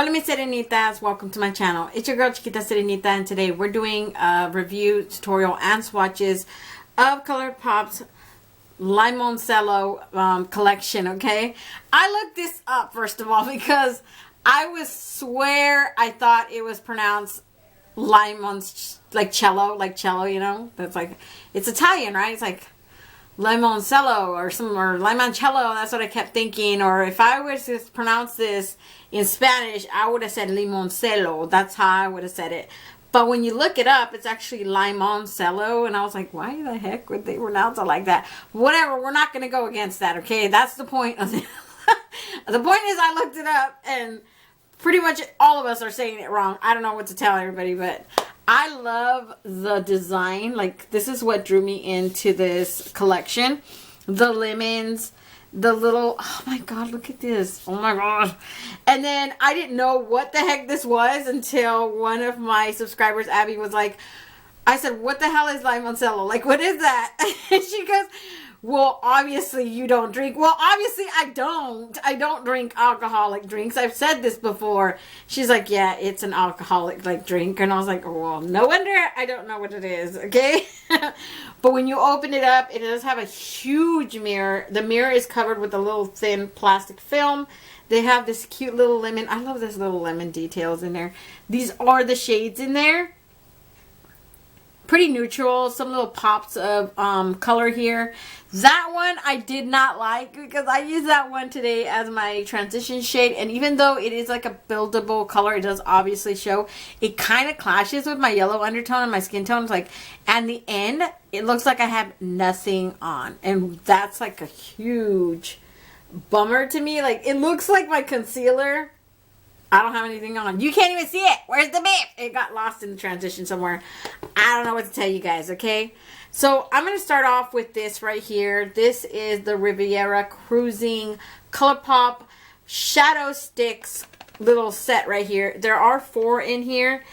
Hola mis serenitas, welcome to my channel. It's your girl Chiquita Serenita, and today we're doing a review tutorial and swatches of Colourpop's Limoncello collection, okay? I looked this up first of all because I swear I thought it was pronounced like cello, you know? That's like, it's Italian, right? It's like Limoncello or Limoncello. That's what I kept thinking. Or if I was to pronounce this in Spanish, I would have said Limoncello. That's how I would have said it. But when you look it up, it's actually Limoncello. And I was like, why the heck would they pronounce it like that? Whatever, we're not going to go against that, okay? That's the point of it. The point is I looked it up and pretty much all of us are saying it wrong. I don't know what to tell everybody, but I love the design. Like, this is what drew me into this collection. The lemons, the little, oh my god, look at this. Oh my god. And then I didn't know what the heck this was until one of my subscribers, Abby, was like, I said, what the hell is Limoncello? Like, what is that? And she goes, well, obviously you don't drink. Well, obviously I don't drink alcoholic drinks. I've said this before. She's like, yeah, it's an alcoholic like drink. And I was like, oh, well, no wonder I don't know what it is, okay? But when you open it up, it does have a huge mirror. The mirror is covered with a little thin plastic film. They have this cute little lemon. I love this little lemon details in there. These are the shades in there. Pretty neutral, some little pops of color here. That one I did not like because I used that one today as my transition shade, and even though it is like a buildable color, it does obviously show, it kind of clashes with my yellow undertone and my skin tone. It's like, at the end, it looks like I have nothing on, and that's like a huge bummer to me. Like, it looks like my concealer, I don't have anything on. You can't even see it. Where's the beep? It got lost in the transition somewhere. I don't know what to tell you guys, okay? So I'm going to start off with this right here. This is the Riviera Cruising Colourpop Shadow Sticks little set right here. There are 4 in here.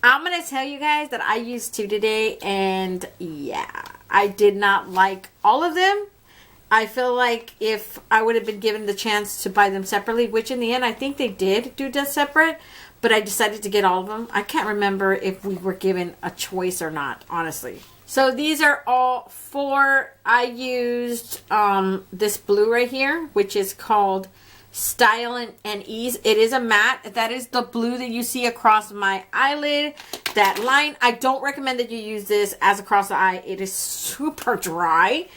I'm going to tell you guys that I used 2 today, and yeah, I did not like all of them. I feel like if I would have been given the chance to buy them separately, which in the end I think they did do just separate, but I decided to get all of them. I can't remember if we were given a choice or not, honestly. So these are all 4. I used this blue right here, which is called Style and Ease. It is a matte. That is the blue that you see across my eyelid, that line. I don't recommend that you use this as across the eye. It is super dry.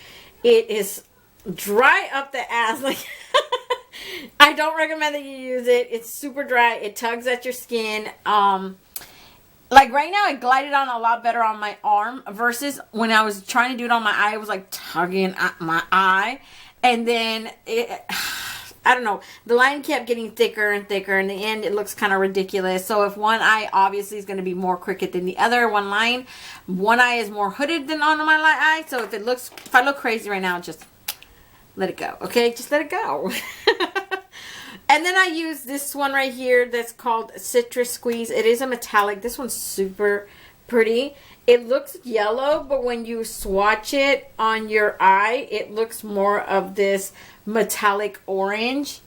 It is dry up the ass. Like, I don't recommend that you use it. It's super dry. It tugs at your skin. Like right now, it glided on a lot better on my arm versus when I was trying to do it on my eye. It was like tugging at my eye, and then I don't know, the line kept getting thicker and thicker. In the end, it looks kind of ridiculous. So if one eye obviously is going to be more crooked than the other, one eye is more hooded than on my eye. So if I look crazy right now, just let it go, okay? Just let it go. And then I use this one right here that's called Citrus Squeeze. It is a metallic. This one's super pretty. It looks yellow, but when you swatch it on your eye, it looks more of this metallic orange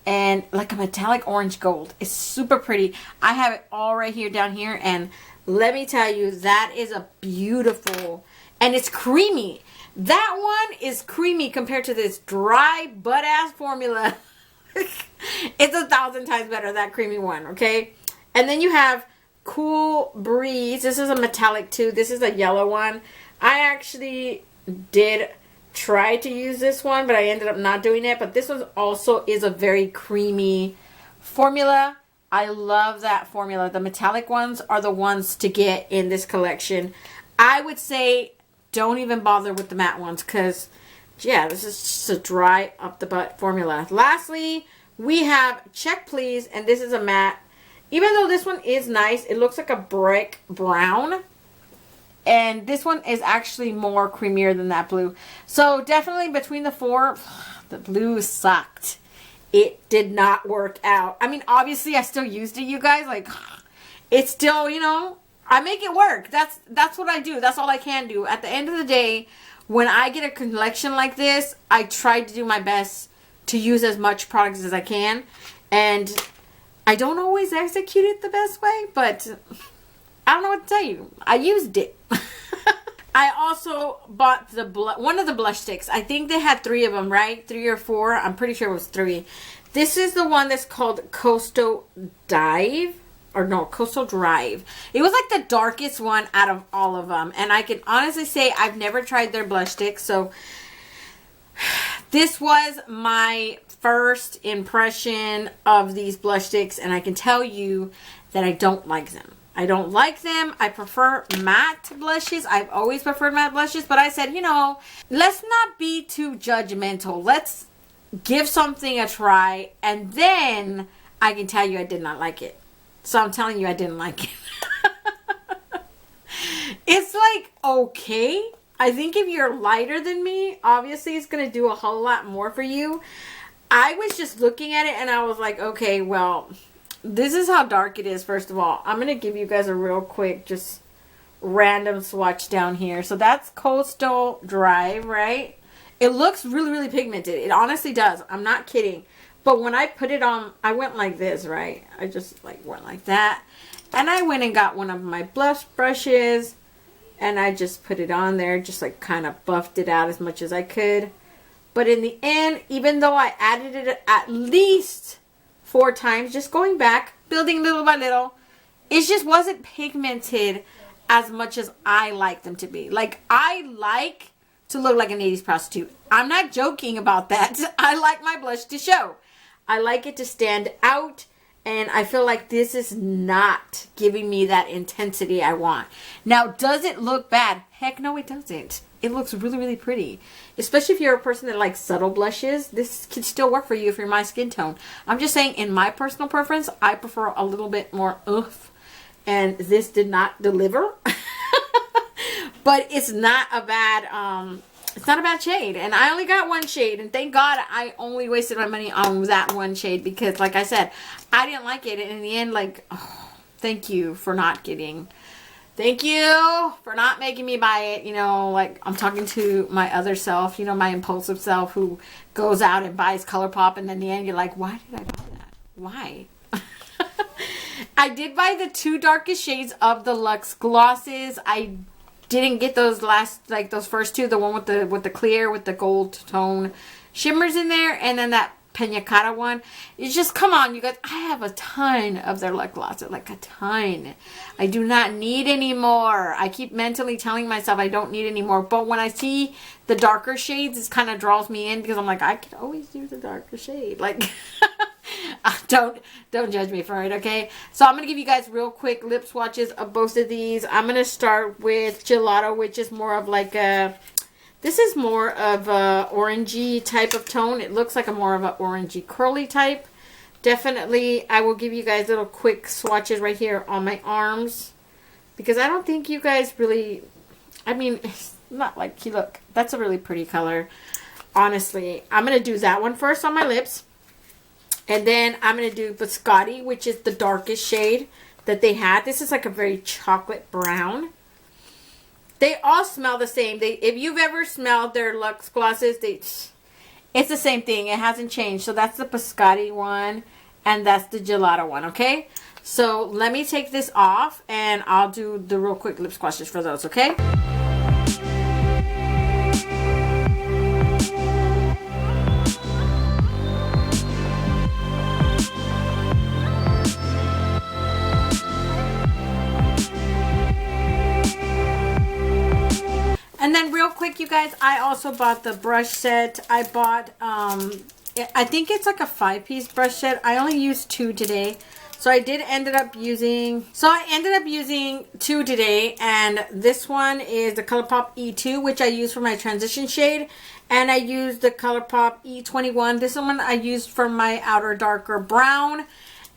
and like a metallic orange gold. It's super pretty. I have it all right here down here, and let me tell you, that is a beautiful, and it's creamy. That one is creamy compared to this dry butt-ass formula. It's 1,000 times better, that creamy one, okay? And then you have Cool Breeze. This is a metallic too. This is a yellow one. I actually did try to use this one, but I ended up not doing it. But this one also is a very creamy formula. I love that formula. The metallic ones are the ones to get in this collection. I would say don't even bother with the matte ones because, yeah, this is just a dry up the butt formula. Lastly, we have Check Please, and this is a matte. Even though this one is nice, it looks like a brick brown. And this one is actually more creamier than that blue. So definitely between the 4, the blue sucked. It did not work out. I mean, obviously I still used it, you guys. Like, it's still, you know, I make it work. That's what I do. That's all I can do. At the end of the day, when I get a collection like this, I try to do my best to use as much products as I can. And I don't always execute it the best way, but I don't know what to tell you. I used it. I also bought the one of the blush sticks. I think they had 3 of them, right? 3 or 4. I'm pretty sure it was 3. This is the one that's called Coastal Dive. Or no, Coastal Drive. It was like the darkest one out of all of them. And I can honestly say I've never tried their blush sticks. So this was my first impression of these blush sticks. And I can tell you that I don't like them. I don't like them. I prefer matte blushes. I've always preferred matte blushes. But I said, you know, let's not be too judgmental. Let's give something a try. And then I can tell you I did not like it. So I'm telling you I didn't like it. It's like, okay. I think if you're lighter than me, obviously it's going to do a whole lot more for you. I was just looking at it and I was like, okay, well, this is how dark it is, first of all. I'm going to give you guys a real quick, just random swatch down here. So that's Coastal Drive, right? It looks really, really pigmented. It honestly does. I'm not kidding. But when I put it on, I went like this, right? I just like went like that. And I went and got one of my blush brushes. And I just put it on there. Just like kind of buffed it out as much as I could. But in the end, even though I added it at least 4 times, just going back, building little by little, it just wasn't pigmented as much as I like them to be. Like, I like to look like an 80s prostitute. I'm not joking about that. I like my blush to show. I like it to stand out, and I feel like this is not giving me that intensity I want. Now, does it look bad? Heck no, it doesn't. It looks really, really pretty. Especially if you're a person that likes subtle blushes, this can still work for you if you're my skin tone. I'm just saying, in my personal preference, I prefer a little bit more oomph, and this did not deliver. But it's not a bad, it's not a bad shade. And I only got 1 shade. And thank God I only wasted my money on that 1 shade. Because like I said, I didn't like it. And in the end, like, oh, thank you for not getting. Thank you for not making me buy it. You know, like I'm talking to my other self. You know, my impulsive self who goes out and buys Colourpop. And then in the end, you're like, why did I buy that? Why? I did buy the 2 darkest shades of the Luxe glosses. I didn't get those last, like those first 2, the one with the clear with the gold tone shimmers in there, and then that Pina Colada one. It's just, come on, you guys, I have a ton of their lip glosses, like a ton. I do not need any more. I keep mentally telling myself I don't need any more, but when I see the darker shades, it kind of draws me in because I'm like, I could always use a darker shade. Like, don't judge me for it, okay? So I'm gonna give you guys real quick lip swatches of both of these. I'm gonna start with Gelato, which is more of like a, this is more of a orangey type of tone. It looks like a more of a orangey curly type. Definitely, I will give you guys little quick swatches right here on my arms, because I don't think you guys really, I mean, it's not like, look, that's a really pretty color. Honestly, I'm gonna do that one first on my lips. And then I'm going to do Biscotti, which is the darkest shade that they had. This is like a very chocolate brown. They all smell the same. If you've ever smelled their Luxe glosses, it's the same thing. It hasn't changed. So that's the Biscotti one, and that's the Gelato one, okay? So let me take this off, and I'll do the real quick lip swatches for those, okay? And then real quick, you guys, I also bought the brush set. I bought, I think it's like a 5-piece brush set. I only used 2 today. So I ended up using 2 today. And this one is the Colourpop E2, which I use for my transition shade. And I used the Colourpop E21. This one I used for my outer darker brown.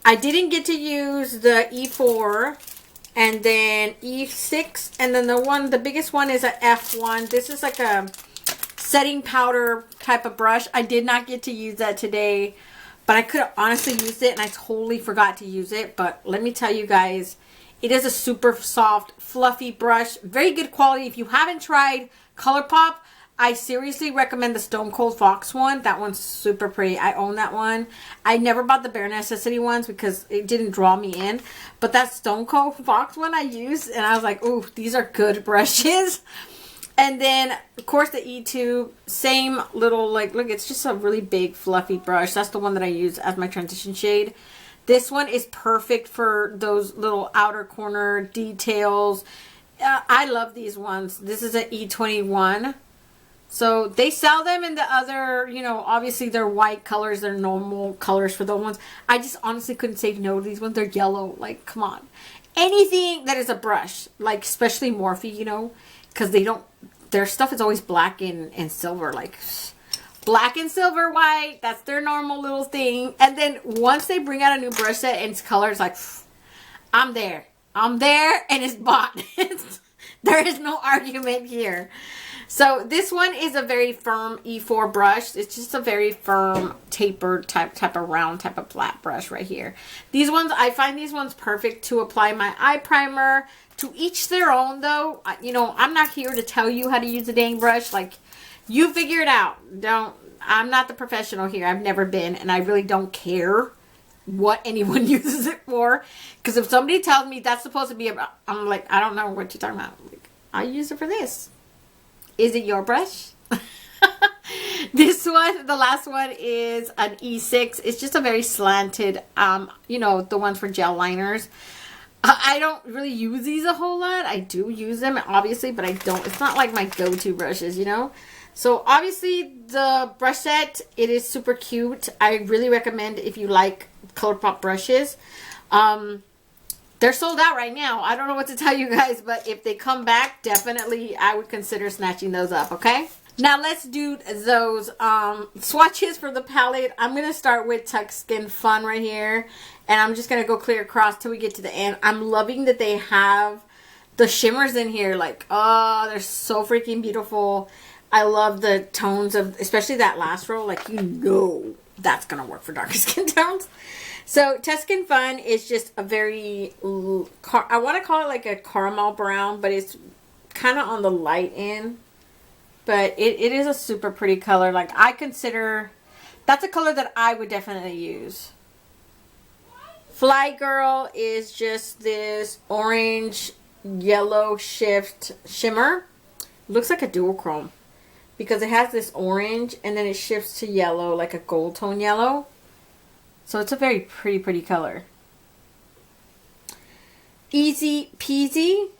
I didn't get to use the E4. And then E6, and then the biggest one is a F1. This is like a setting powder type of brush. I did not get to use that today, but I could have honestly used it, and I totally forgot to use it. But let me tell you guys, it is a super soft, fluffy brush. Very good quality. If you haven't tried Colourpop, I seriously recommend the Stone Cold Fox one. That one's super pretty. I own that one. I never bought the Bare Necessity ones because it didn't draw me in. But that Stone Cold Fox one I used, and I was like, ooh, these are good brushes. And then, of course, the E2, same little, like, look, it's just a really big, fluffy brush. That's the one that I use as my transition shade. This one is perfect for those little outer corner details. I love these ones. This is an E21. So they sell them in the other, you know, obviously they're white colors. They're normal colors for those ones. I just honestly couldn't say no to these ones. They're yellow. Like, come on. Anything that is a brush, like especially Morphe, you know, because they don't, their stuff is always black and silver. Like, black and silver, white. That's their normal little thing. And then once they bring out a new brush set and its colors, like, I'm there. I'm there and it's bought. There is no argument here. So this one is a very firm E4 brush. It's just a very firm tapered type of round type of flat brush right here. These ones, I find these ones perfect to apply my eye primer. To each their own though. You know, I'm not here to tell you how to use a dang brush. Like, you figure it out. I'm not the professional here. I've never been, and I really don't care what anyone uses it for. Because if somebody tells me that's supposed to be a, I'm like, I don't know what you're talking about. Like, I use it for this. Is it your brush? This one, the last one, is an E6. It's just a very slanted, you know, the ones for gel liners. I don't really use these a whole lot. I do use them, obviously, but I don't. It's not like my go-to brushes, you know. So, obviously, the brush set, it is super cute. I really recommend if you like Colourpop brushes. They're sold out right now. I don't know what to tell you guys, but if they come back, definitely I would consider snatching those up, okay? Now let's do those swatches for the palette. I'm going to start with Tuck Skin Fun right here. And I'm just going to go clear across till we get to the end. I'm loving that they have the shimmers in here. Like, oh, they're so freaking beautiful. I love the tones of, especially that last row. Like, you know that's going to work for darker skin tones. So, Tuscan Fun is just a very, I want to call it like a caramel brown, but it's kind of on the light end. But it is a super pretty color. Like, I consider, that's a color that I would definitely use. Fly Girl is just this orange, yellow shift shimmer. Looks like a duochrome. Because it has this orange, and then it shifts to yellow, like a gold tone yellow. So it's a very pretty color. Easy Peasy.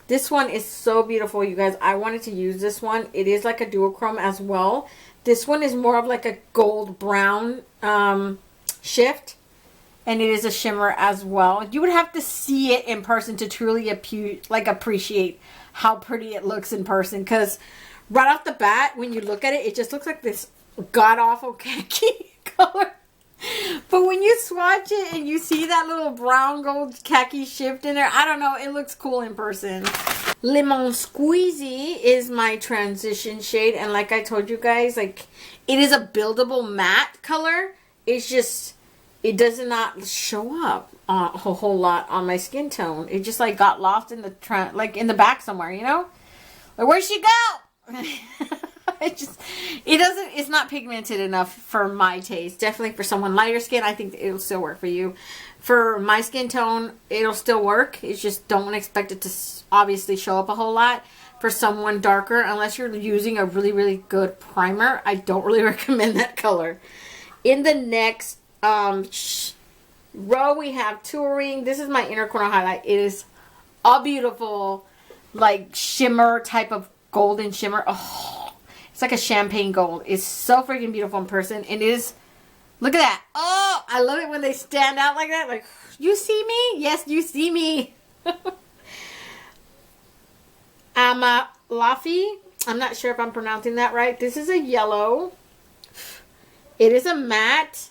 This one is so beautiful, you guys. I wanted to use this one. It is like a duochrome as well. This one is more of like a gold brown shift. And it is a shimmer as well. You would have to see it in person to truly appreciate how pretty it looks in person. Because right off the bat, when you look at it, it just looks like this god-awful khaki color. But when you swatch it and you see that little brown gold khaki shift in there, I don't know, it looks cool in person. Lemon Squeezy is my transition shade, and like I told you guys, like, it is a buildable matte color. It's just, it does not show up a whole lot on my skin tone. It just like got lost in the like in the back somewhere, you know? Like, where'd she go? It's not pigmented enough for my taste. Definitely for someone lighter skin, I think it'll still work for you. For my skin tone, it'll still work. It's just don't expect it to obviously show up a whole lot. For someone darker, unless you're using a really good primer, I don't really recommend that color. In the next row, we have Touring. This is my inner corner highlight. It is a beautiful, like, shimmer type of golden shimmer. Oh, it's like a champagne gold. It's so freaking beautiful in person. It is, look at that. Oh, I love it when they stand out like that. Like, you see me? Yes, you see me. Laffy. I'm not sure if I'm pronouncing that right. This is a yellow. It is a matte.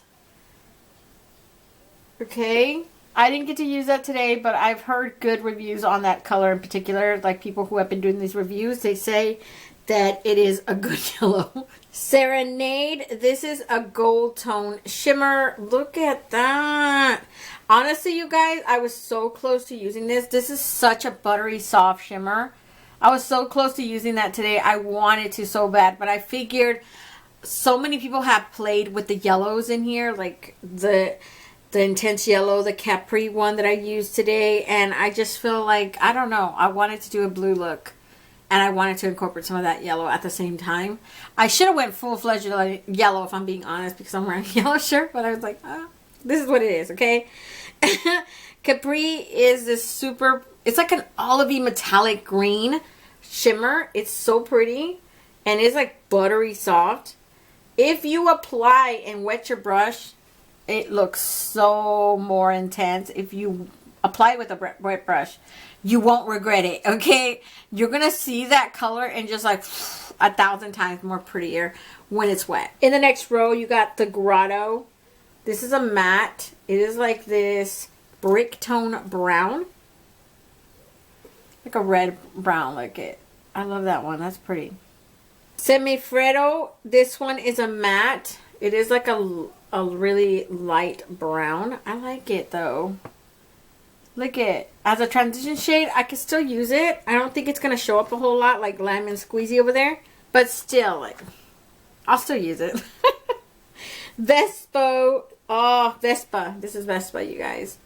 Okay. I didn't get to use that today, but I've heard good reviews on that color in particular. Like, people who have been doing these reviews, they say that it is a good yellow. Serenade. This is a gold tone shimmer. Look at that. Honestly, you guys, I was so close to using this. This is such a buttery soft shimmer. I was so close to using that today. I wanted to so bad, but I figured so many people have played with the yellows in here, like the intense yellow, the Capri one that I used today, and I just feel like, I don't know, I wanted to do a blue look, and I wanted to incorporate some of that yellow at the same time. I should have went full-fledged yellow, if I'm being honest, because I'm wearing a yellow shirt, but I was like, this is what it is, okay? Capri is this super, it's like an olivey metallic green shimmer. It's so pretty, and it's like buttery soft. If you apply and wet your brush, it looks so more intense. If you apply it with a wet brush, you won't regret it, okay? You're going to see that color and just like 1,000 times more prettier when it's wet. In the next row, you got the Grotto. This is a matte. It is like this brick tone brown. Like a red brown, like it. I love that one. That's pretty. Semifreddo. This one is a matte. It is like a really light brown. I like it though. Look at, as a transition shade, I can still use it. I don't think it's going to show up a whole lot like Lemon Squeezy over there. But still, like, I'll still use it. Vespa. Oh, Vespa. This is Vespa, you guys.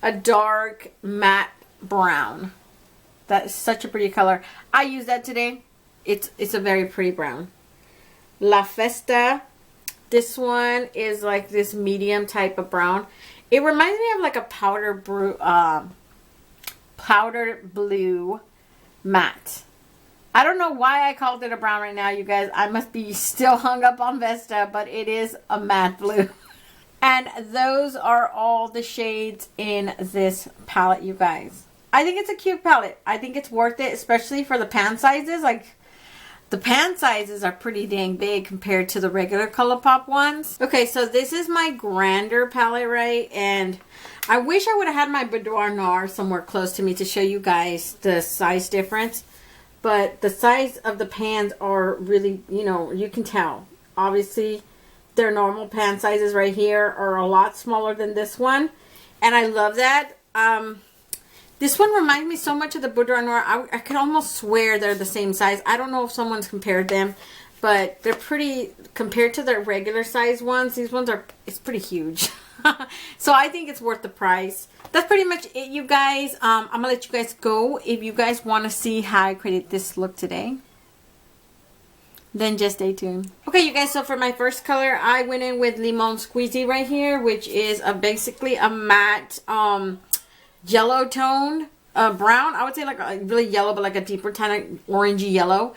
A dark matte brown. That is such a pretty color. I use that today. It's a very pretty brown. La Festa. This one is like this medium type of brown. It reminds me of like a powdered blue matte. I don't know why I called it a brown right now, you guys. I must be still hung up on Vesta, but it is a matte blue. And those are all the shades in this palette, you guys. I think it's a cute palette. I think it's worth it, especially for the pan sizes. Like, the pan sizes are pretty dang big compared to the regular Colourpop ones. Okay, so this is my grander palette, right? And I wish I would have had my Boudoir Noir somewhere close to me to show you guys the size difference. But the size of the pans are really, you know, you can tell. Obviously, their normal pan sizes right here are a lot smaller than this one. And I love that. This one reminds me so much of the Boudoir Noir. I can almost swear they're the same size. I don't know if someone's compared them, but they're pretty, compared to their regular size ones, these ones are, it's pretty huge. So I think it's worth the price. That's pretty much it, you guys. I'm going to let you guys go. If you guys want to see how I created this look today, then just stay tuned. Okay, you guys, so for my first color, I went in with Lemon Squeezy right here, which is basically a matte, yellow toned brown. I would say like a really yellow, but like a deeper kind of orangey yellow.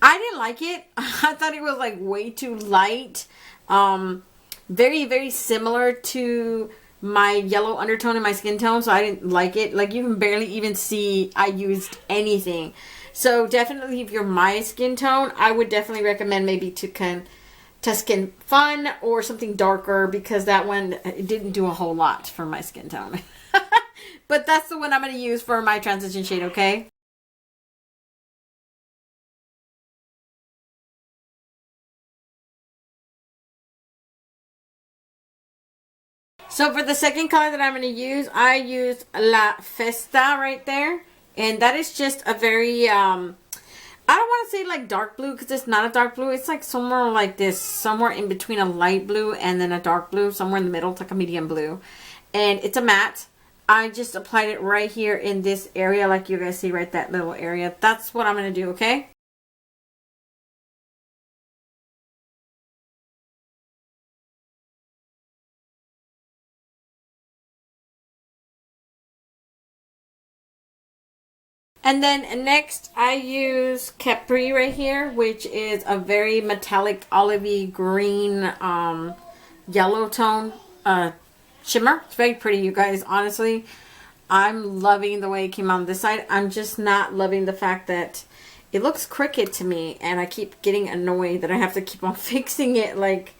I didn't like it. I thought it was like way too light. Very, very similar to my yellow undertone in my skin tone, so I didn't like it. Like, you can barely even see I used anything. So definitely, if you're my skin tone, I would definitely recommend maybe Tuscan Fun or something darker, because that one, it didn't do a whole lot for my skin tone. But that's the one I'm going to use for my transition shade, okay? So for the second color that I'm going to use, I used La Festa right there. And that is just a very, I don't want to say like dark blue, because it's not a dark blue. It's like somewhere like this, somewhere in between a light blue and then a dark blue, somewhere in the middle. It's like a medium blue. And it's a matte. I just applied it right here in this area, like you guys see right, that little area. That's what I'm going to do, okay? And then next I use Capri right here, which is a very metallic olivey green yellow tone shimmer. It's very pretty, you guys. Honestly, I'm loving the way it came on this side. I'm just not loving the fact that it looks crooked to me, and I keep getting annoyed that I have to keep on fixing it, like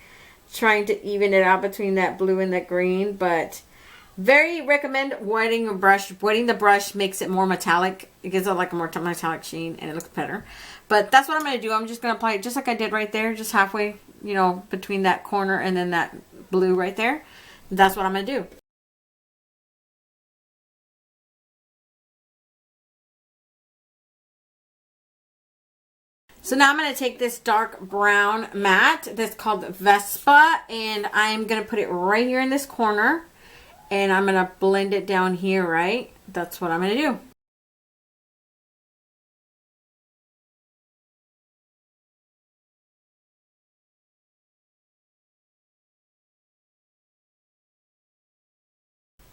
trying to even it out between that blue and that green. But very recommend wetting a brush. Wetting the brush makes it more metallic. It gives it like a more metallic sheen, and it looks better. But that's what I'm going to do. I'm just going to apply it just like I did right there, just halfway, you know, between that corner and then that blue right there. That's what I'm going to do. So now I'm going to take this dark brown matte that's called Vespa, and I'm going to put it right here in this corner, and I'm going to blend it down here, right? That's what I'm going to do.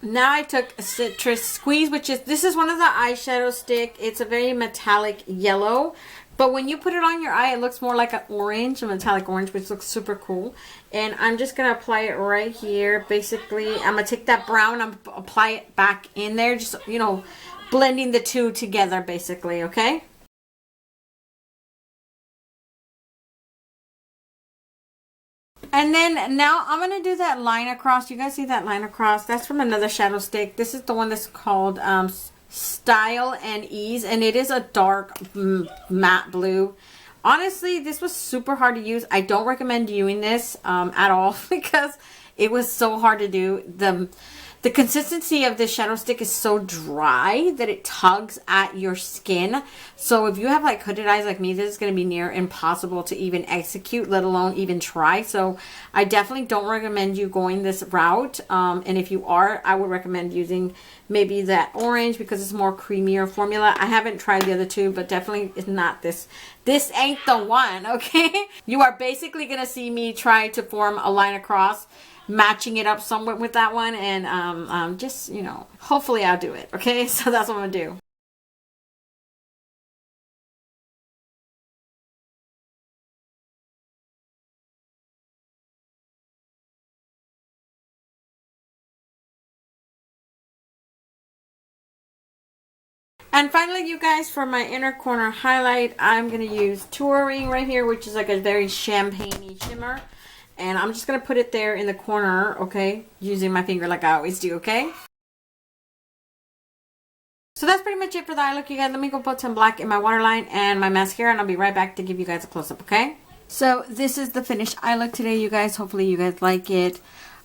Now I took a Citrus Squeeze, which is, this is one of the eyeshadow stick. It's a very metallic yellow, but when you put it on your eye, it looks more like an orange, a metallic orange, which looks super cool. And I'm just going to apply it right here. Basically, I'm going to take that brown and apply it back in there, just, you know, blending the two together, basically, okay? And then now I'm going to do that line across. You guys see that line across? That's from another shadow stick. This is the one that's called Style and Ease. And it is a dark matte blue. Honestly, this was super hard to use. I don't recommend doing this at all because it was so hard to do. The consistency of this shadow stick is so dry that it tugs at your skin. So if you have like hooded eyes like me, this is going to be near impossible to even execute, let alone even try. So I definitely don't recommend you going this route. And if you are, I would recommend using maybe that orange because it's more creamier formula. I haven't tried the other two, but definitely it's not this. This ain't the one, okay? You are basically going to see me try to form a line across, matching it up somewhat with that one, and just, you know, hopefully I'll do it, okay? So that's what I'm gonna do. And finally, you guys, for my inner corner highlight, I'm gonna use Touring right here, which is like a very champagne-y shimmer. And I'm just going to put it there in the corner, okay? Using my finger like I always do, okay? So that's pretty much it for the eye look, you guys. Let me go put some black in my waterline and my mascara, and I'll be right back to give you guys a close-up, okay? So this is the finished eye look today, you guys. Hopefully you guys like it.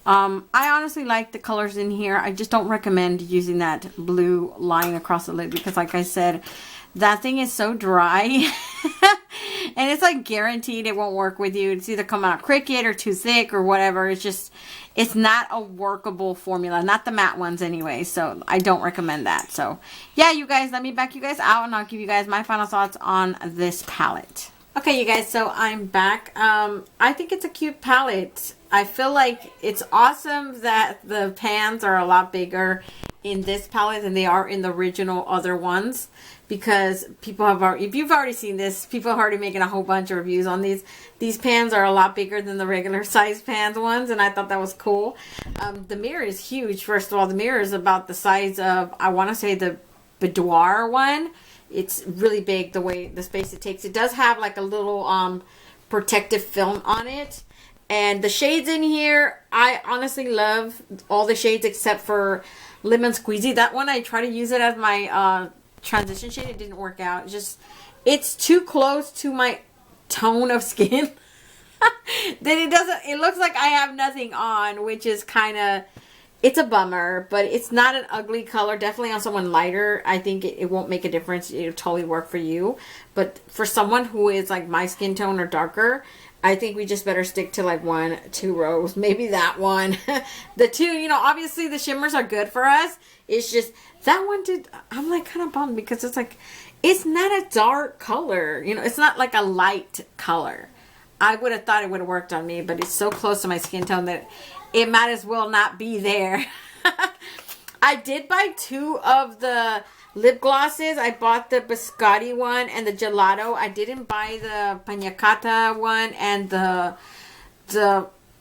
I honestly like the colors in here. I just don't recommend using that blue line across the lid because, like I said, that thing is so dry. And it's like guaranteed it won't work with you. It's either come out crooked or too thick or whatever. It's just, it's not a workable formula. Not the matte ones anyway. So I don't recommend that. So yeah, you guys, let me back you guys out and I'll give you guys my final thoughts on this palette. Okay, you guys, so I'm back. I think it's a cute palette. I feel like it's awesome that the pans are a lot bigger in this palette than they are in the original other ones, because people have already, if you've already seen this, people are already making a whole bunch of reviews on these. These pans are a lot bigger than the regular size pans ones, and I thought that was cool. The mirror is huge. First of all, the mirror is about the size of, I want to say, the boudoir one. It's really big, the way the space it takes. It does have like a little protective film on it. And the shades in here, I honestly love all the shades except for Lemon Squeezy. That one, I try to use it as my transition shade. It didn't work out. It's too close to my tone of skin. Then it looks like I have nothing on, which is kind of, it's a bummer, but it's not an ugly color. Definitely on someone lighter, I think it won't make a difference. It'll totally work for you. But for someone who is like my skin tone or darker, I think we just better stick to like 1, 2 rows. Maybe that one. The two, you know, obviously the shimmers are good for us. It's just that one I'm like kind of bummed because it's like, it's not a dark color. You know, it's not like a light color. I would have thought it would have worked on me, but it's so close to my skin tone that it might as well not be there. I did buy 2 of the lip glosses. I bought the biscotti one and the gelato. I didn't buy the pina colada one and the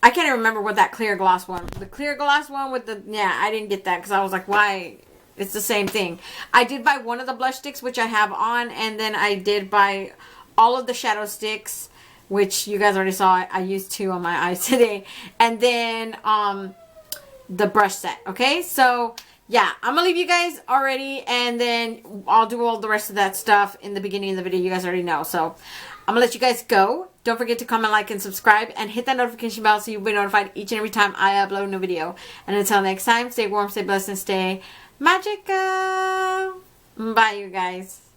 I can't even remember what that clear gloss one. The clear gloss one with the, yeah, I didn't get that because I was like, why? It's the same thing. I did buy one of the blush sticks, which I have on, and then I did buy all of the shadow sticks, which you guys already saw. I used 2 on my eyes today. And then the brush set, okay? So yeah, I'm gonna leave you guys already, and then I'll do all the rest of that stuff in the beginning of the video. You guys already know. So I'm gonna let you guys go. Don't forget to comment, like, and subscribe, and hit that notification bell so you'll be notified each and every time I upload a new video. And until next time, stay warm, stay blessed, and stay magical. Bye, you guys.